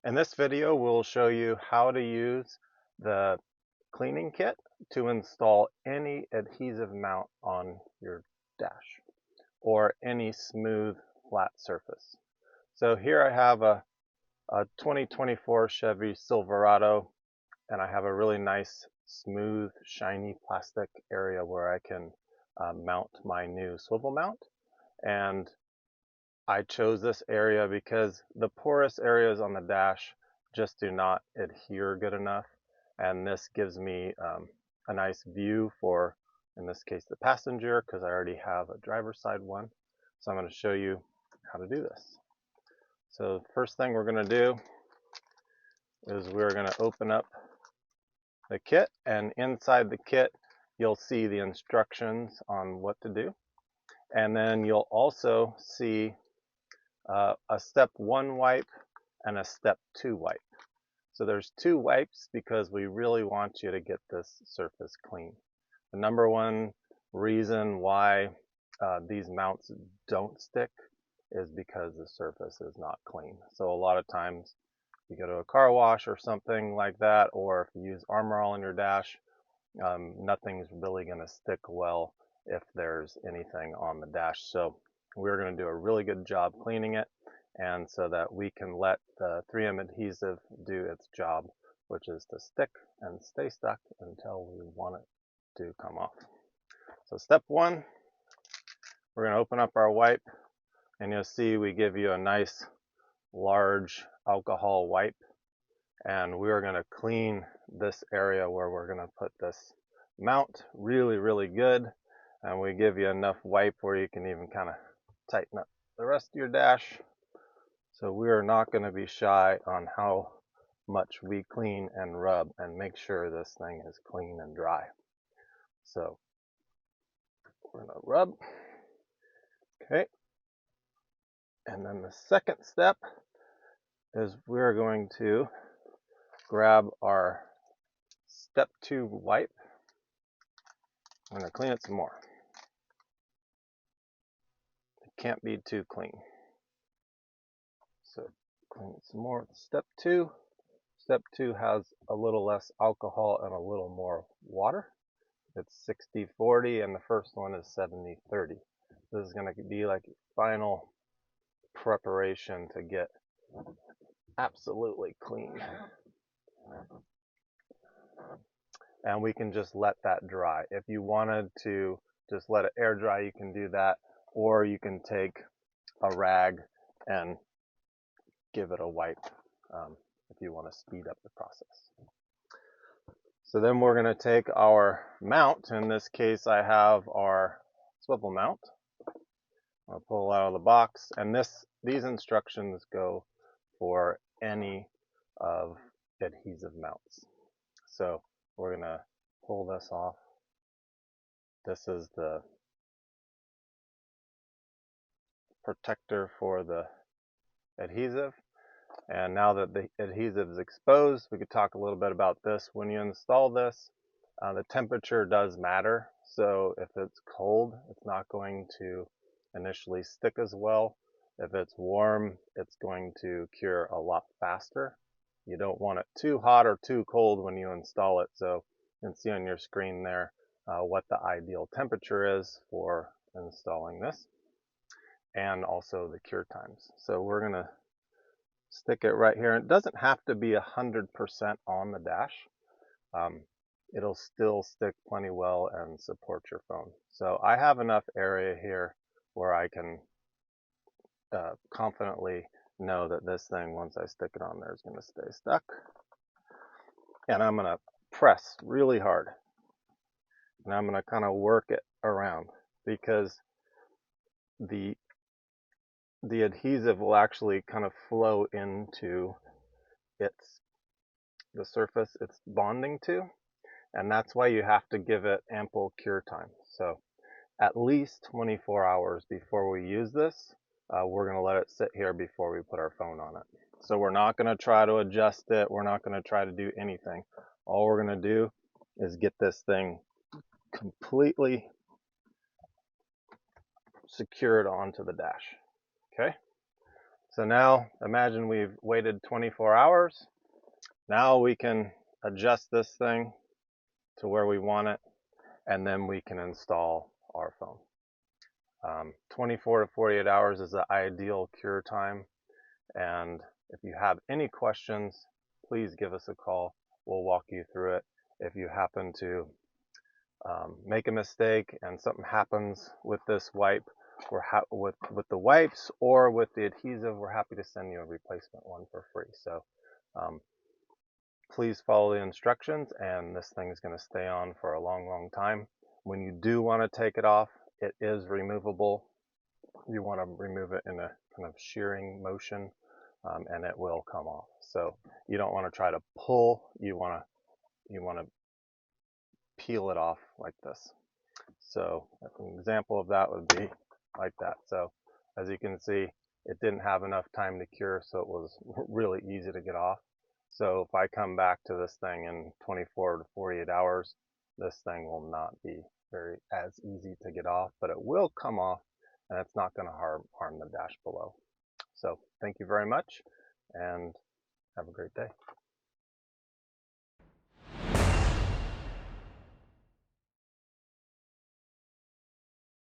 In this video, we'll show you how to use the cleaning kit to install any adhesive mount on your dash or any smooth flat surface. So here I have a 2024 Chevy Silverado, and I have a really nice smooth shiny plastic area where I can mount my new swivel mount. And I chose this area because the porous areas on the dash just do not adhere good enough, and this gives me a nice view for, in this case, the passenger, because I already have a driver's side one. So I'm going to show you how to do this. So the first thing we're going to do is we're going to open up the kit, and inside the kit you'll see the instructions on what to do, and then you'll also see a step 1 wipe and a step 2 wipe. So there's 2 wipes because we really want you to get this surface clean. The number one reason why these mounts don't stick is because the surface is not clean. So a lot of times you go to a car wash or something like that, or if you use Armor All in your dash, nothing's really going to stick well if there's anything on the dash. So we're going to do a really good job cleaning it, and so that we can let the 3M adhesive do its job, which is to stick and stay stuck until we want it to come off. So step 1, we're going to open up our wipe, and you'll see we give you a nice large alcohol wipe, and we're going to clean this area where we're going to put this mount really good, and we give you enough wipe where you can even kind of tighten up the rest of your dash. So we are not going to be shy on how much we clean and rub and make sure this thing is clean and dry. So we're going to rub. Okay. And then the second step is we're going to grab our step 2 wipe. I'm going to clean it some more. It can't be too clean. So clean it some more with step 2. Step 2 has a little less alcohol and a little more water. It's 60-40, and the first one is 70-30. This is going to be like final preparation to get absolutely clean. And we can just let that dry. If you wanted to just let it air dry, you can do that, or you can take a rag and give it a wipe if you want to speed up the process. So then we're going to take our mount. In this case, I have our swivel mount. I'll pull it out of the box, and these instructions go for any of adhesive mounts. So we're going to pull this off. This is the protector for the adhesive. And now that the adhesive is exposed, we could talk a little bit about this. When you install this, the temperature does matter. So if it's cold, it's not going to initially stick as well. If it's warm, it's going to cure a lot faster. You don't want it too hot or too cold when you install it. So you can see on your screen there what the ideal temperature is for installing this, and also the cure times. So we're going to stick it right here. It doesn't have to be 100% on the dash. It'll still stick plenty well and support your phone. So I have enough area here where I can confidently know that this thing, once I stick it on there, is going to stay stuck. And I'm going to press really hard. And I'm going to kind of work it around, because the adhesive will actually kind of flow into the surface it's bonding to, and that's why you have to give it ample cure time. So at least 24 hours before we use this, we're going to let it sit here before we put our phone on it. So we're not going to try to adjust it. We're not going to try to do anything. All we're going to do is get this thing completely secured onto the dash. Okay, So now imagine we've waited 24 hours. Now we can adjust this thing to where we want it, and then we can install our foam. 24 to 48 hours is the ideal cure time. And if you have any questions, please give us a call. We'll walk you through it. If you happen to make a mistake and something happens with this wipe, with the wipes or with the adhesive, we're happy to send you a replacement one for free. So please follow the instructions, and this thing is going to stay on for a long time. When you do want to take it off, it is removable. You want to remove it in a kind of shearing motion, and it will come off. So you don't want to try to pull. You want to peel it off like this. So an example of that would be like that. So as you can see, it didn't have enough time to cure, so it was really easy to get off. So if I come back to this thing in 24 to 48 hours, this thing will not be as easy to get off, but it will come off, and it's not going to harm the dash below. So thank you very much, and have a great day.